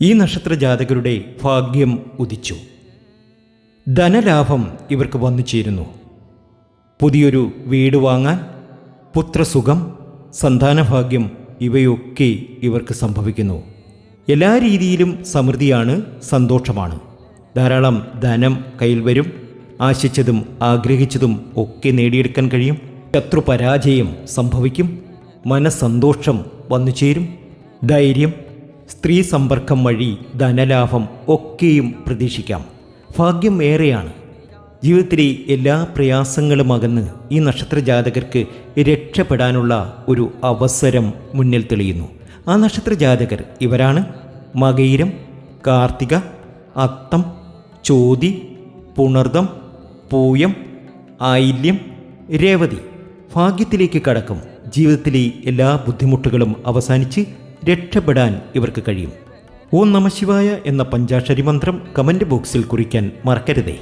ഈ നക്ഷത്ര ജാതകരുടെ ഭാഗ്യം ഉദിച്ചു. ധനലാഭം ഇവർക്ക് വന്നു ചേരുന്നു. പുതിയൊരു വീട് വാങ്ങാൻ, പുത്രസുഖം, സന്താനഭാഗ്യം ഇവയൊക്കെ ഇവർക്ക് സംഭവിക്കുന്നു. എല്ലാ രീതിയിലും സമൃദ്ധിയാണ്, സന്തോഷമാണ്. ധാരാളം ധനം കയ്യിൽ വരും. ആശിച്ചതും ആഗ്രഹിച്ചതും ഒക്കെ നേടിയെടുക്കാൻ കഴിയും. ശത്രുപരാജയം സംഭവിക്കും. മനസ്സന്തോഷം വന്നു ചേരും. ധൈര്യം, സ്ത്രീ സമ്പർക്കം വഴി ധനലാഭം ഒക്കെയും പ്രതീക്ഷിക്കാം. ഭാഗ്യം ഏറെയാണ്. ജീവിതത്തിലെ എല്ലാ പ്രയാസങ്ങളും അകന്ന് ഈ നക്ഷത്ര ജാതകർക്ക് രക്ഷപ്പെടാനുള്ള ഒരു അവസരം മുന്നിൽ തെളിയുന്നു. ആ നക്ഷത്ര ജാതകർ ഇവരാണ്: മകയിരം, കാർത്തിക, അത്തം, ചോതി, പുണർദം, പൂയം, ആയില്യം, രേവതി. ഭാഗ്യത്തിലേക്ക് കടക്കും. ജീവിതത്തിലെ എല്ലാ ബുദ്ധിമുട്ടുകളും അവസാനിച്ച് രക്ഷപ്പെടാൻ ഇവർക്ക് കഴിയും. ഓം നമഃ ശിവായ എന്ന പഞ്ചാക്ഷരി മന്ത്രം കമൻറ്റ് ബോക്സിൽ കുറിക്കാൻ മറക്കരുതേ.